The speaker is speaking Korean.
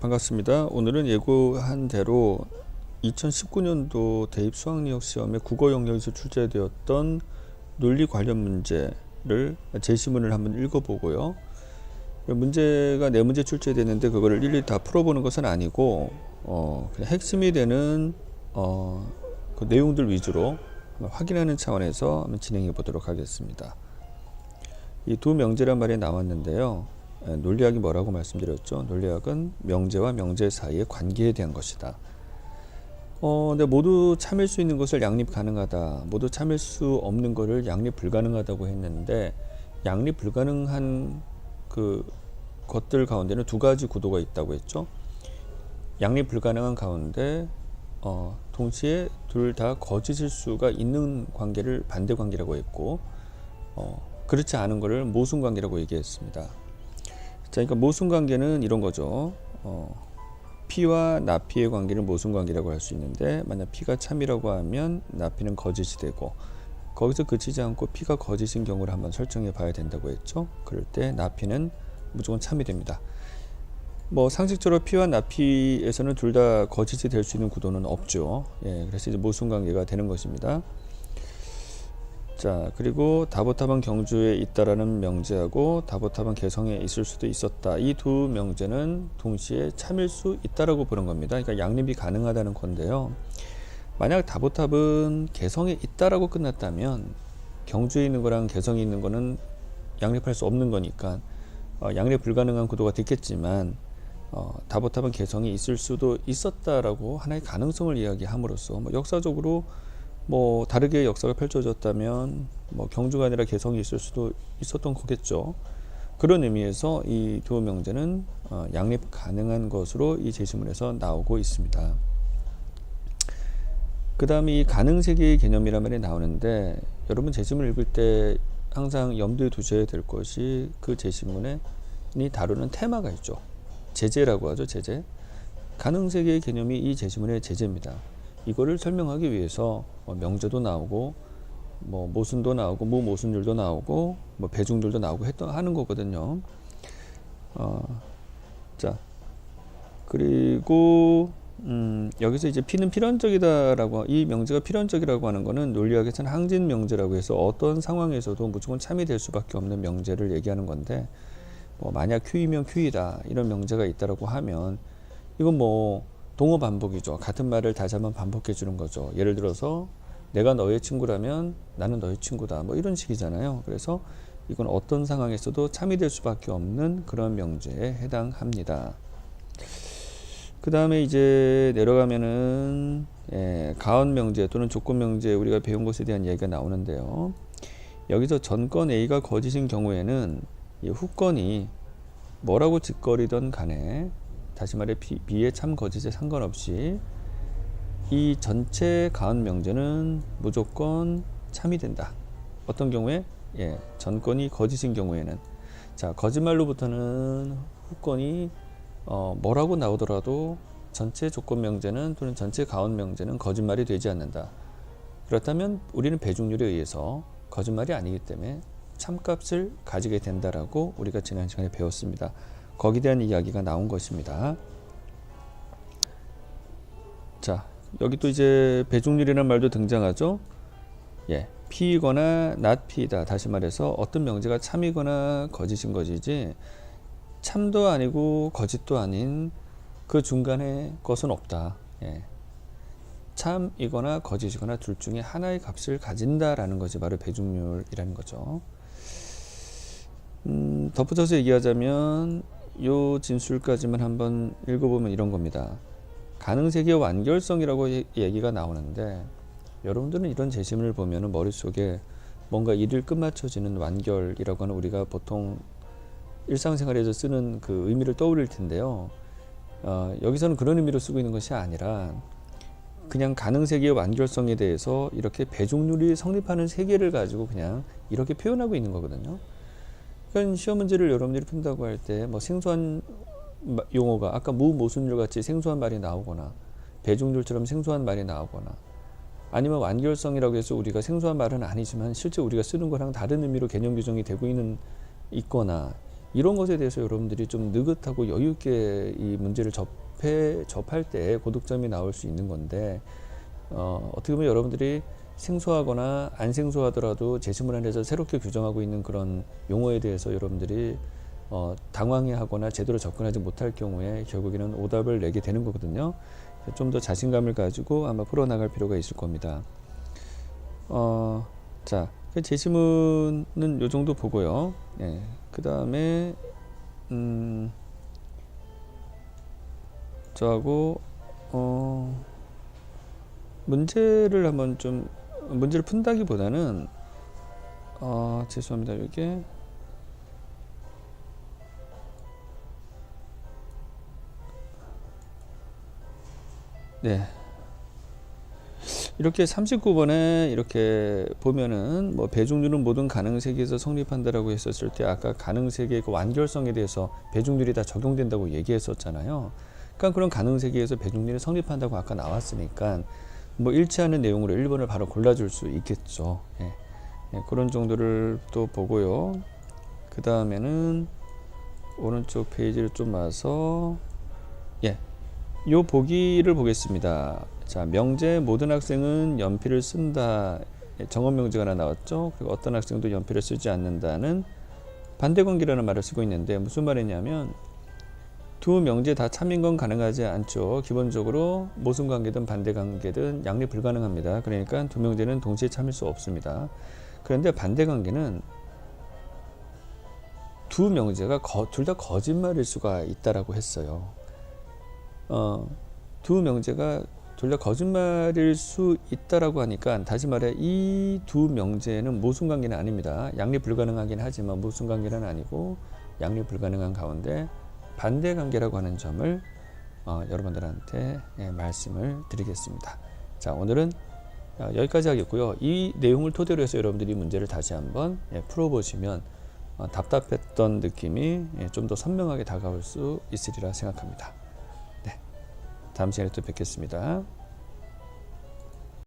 반갑습니다. 오늘은 예고한 대로 2019년도 대입 수학능력 시험에 국어 영역에서 출제되었던 논리 관련 문제를 제시문을 한번 읽어보고요. 문제가 네 문제 출제되는데 그거를 일일이 다 풀어보는 것은 아니고 그냥 핵심이 되는 그 내용들 위주로 확인하는 차원에서 한번 진행해 보도록 하겠습니다. 이 두 명제란 말이 나왔는데요. 논리학이 뭐라고 말씀드렸죠? 논리학은 명제와 명제 사이의 관계에 대한 것이다. 근데 모두 참을 수 있는 것을 양립 가능하다. 모두 참을 수 없는 것을 양립 불가능하다고 했는데 양립 불가능한 그 것들 가운데는 두 가지 구도가 있다고 했죠. 양립 불가능한 가운데 동시에 둘 다 거짓일 수가 있는 관계를 반대 관계라고 했고 그렇지 않은 것을 모순 관계라고 얘기했습니다. 자, 그러니까 모순 관계는 이런 거죠. P와 나P의 관계를 모순 관계라고 할 수 있는데 만약 P가 참이라고 하면 나P는 거짓이 되고 거기서 그치지 않고 P가 거짓인 경우를 한번 설정해 봐야 된다고 했죠. 그럴 때 나P는 무조건 참이 됩니다. 뭐 상식적으로 P와 나P에서는 둘 다 거짓이 될 수 있는 구도는 없죠. 그래서 이제 모순 관계가 되는 것입니다. 자, 그리고 다보탑은 경주에 있다라는 명제하고 다보탑은 개성에 있을 수도 있었다. 이 두 명제는 동시에 참일 수 있다라고 보는 겁니다. 그러니까 양립이 가능하다는 건데요. 만약 다보탑은 개성에 있다라고 끝났다면 경주에 있는 거랑 개성에 있는 거는 양립할 수 없는 거니까 양립 불가능한 구도가 됐겠지만 다보탑은 개성이 있을 수도 있었다라고 하나의 가능성을 이야기함으로써 역사적으로 다르게 역사가 펼쳐졌다면 경주가 아니라 개성이 있을 수도 있었던 거겠죠. 그런 의미에서 이 두 명제는 양립 가능한 것으로 이 제시문에서 나오고 있습니다. 그 다음에 이 가능세계의 개념이란 말이 나오는데 여러분 제시문을 읽을 때 항상 염두에 두셔야 될 것이 그 제시문에 다루는 테마가 있죠. 제재라고 하죠. 제재. 가능세계의 개념이 이 제시문의 제재입니다. 이거를 설명하기 위해서 명제도 나오고 모순도 나오고 무모순율도 나오고 배중률도 나오고 하는 거거든요. 자, 그리고 여기서 이제 P는 필연적이다라고, 이 명제가 필연적이라고 하는 거는 논리학에서는 항진 명제라고 해서 어떤 상황에서도 무조건 참이 될 수밖에 없는 명제를 얘기하는 건데 만약 Q이면 Q이다 이런 명제가 있다라고 하면 이건 동어 반복이죠. 같은 말을 다시 한번 반복해 주는 거죠. 예를 들어서 내가 너의 친구라면 나는 너의 친구다. 이런 식이잖아요. 그래서 이건 어떤 상황에서도 참이 될 수밖에 없는 그런 명제에 해당합니다. 그 다음에 이제 내려가면은 가언 명제 또는 조건 명제 우리가 배운 것에 대한 이야기가 나오는데요. 여기서 전건 A가 거짓인 경우에는 이 후건이 뭐라고 짓거리던 간에 다시 말해 B의 참 거짓에 상관없이 이 전체 가언 명제는 무조건 참이 된다. 어떤 경우에? 전건이 거짓인 경우에는 자, 거짓말로부터는 후건이 뭐라고 나오더라도 전체 조건 명제는 또는 전체 가언 명제는 거짓말이 되지 않는다. 그렇다면 우리는 배중률에 의해서 거짓말이 아니기 때문에 참값을 가지게 된다라고 우리가 지난 시간에 배웠습니다. 거기에 대한 이야기가 나온 것입니다. 자, 여기 또 이제 배중률이라는 말도 등장하죠. P이거나 not P이다. 다시 말해서 어떤 명제가 참이거나 거짓인 것이지 참도 아니고 거짓도 아닌 그 중간에 것은 없다. 참이거나 거짓이거나 둘 중에 하나의 값을 가진다라는 것이 바로 배중률이라는 거죠. 덧붙여서 얘기하자면 요 진술까지만 한번 읽어보면 이런 겁니다. 가능세계의 완결성이라고 얘기가 나오는데 여러분들은 이런 제시문을 보면 머릿속에 뭔가 일을 끝마쳐지는 완결이라고 하는 우리가 보통 일상생활에서 쓰는 그 의미를 떠올릴 텐데요. 여기서는 그런 의미로 쓰고 있는 것이 아니라 그냥 가능세계의 완결성에 대해서 이렇게 배중률이 성립하는 세계를 가지고 그냥 이렇게 표현하고 있는 거거든요. 그러니까 시험 문제를 여러분들이 푼다고 할 때 생소한 용어가 아까 무모순율 같이 생소한 말이 나오거나 배중률처럼 생소한 말이 나오거나 아니면 완결성이라고 해서 우리가 생소한 말은 아니지만 실제 우리가 쓰는 거랑 다른 의미로 개념 규정이 되고 있거나 이런 것에 대해서 여러분들이 좀 느긋하고 여유 있게 이 문제를 접할 때 고득점이 나올 수 있는 건데, 어떻게 보면 여러분들이 생소하거나 안 생소하더라도 제시문안에서 새롭게 규정하고 있는 그런 용어에 대해서 여러분들이 당황해하거나 제대로 접근하지 못할 경우에 결국에는 오답을 내게 되는 거거든요. 좀 더 자신감을 가지고 아마 풀어나갈 필요가 있을 겁니다. 자, 제시문은 요 정도 보고요. 예, 그 다음에 저하고 문제를 한번 좀 문제를 푼다기보다는 죄송합니다. 이게 네. 이렇게 39번에 이렇게 보면은 뭐 배중률은 모든 가능 세계에서 성립한다라고 했었을 때 아까 가능 세계의 그 완결성에 대해서 배중률이 다 적용된다고 얘기했었잖아요. 그러니까 그런 가능 세계에서 배중률이 성립한다고 아까 나왔으니까 뭐 일치하는 내용으로 1번을 바로 골라줄 수 있겠죠. 예. 예, 그런 정도를 또 보고요. 그 다음에는 오른쪽 페이지를 좀 와서 예, 요 보기를 보겠습니다. 자, 명제 모든 학생은 연필을 쓴다. 정언 명제가 하나 나왔죠. 그리고 어떤 학생도 연필을 쓰지 않는다는 반대관계라는 말을 쓰고 있는데 무슨 말이냐면 두 명제 다 참인 건 가능하지 않죠. 기본적으로 모순관계든 반대관계든 양립 불가능합니다. 그러니까 두 명제는 동시에 참일 수 없습니다. 그런데 반대관계는 두 명제가 둘 다 거짓말일 수가 있다라고 했어요. 두 명제가 둘 다 거짓말일 수 있다라고 하니까 다시 말해 이 두 명제는 모순관계는 아닙니다. 양립 불가능하긴 하지만 모순관계는 아니고 양립 불가능한 가운데 반대관계라고 하는 점을 여러분들한테 말씀을 드리겠습니다. 자, 오늘은 여기까지 하겠고요. 이 내용을 토대로 해서 여러분들이 문제를 다시 한번 풀어보시면 답답했던 느낌이 좀 더 선명하게 다가올 수 있으리라 생각합니다. 네, 다음 시간에 또 뵙겠습니다.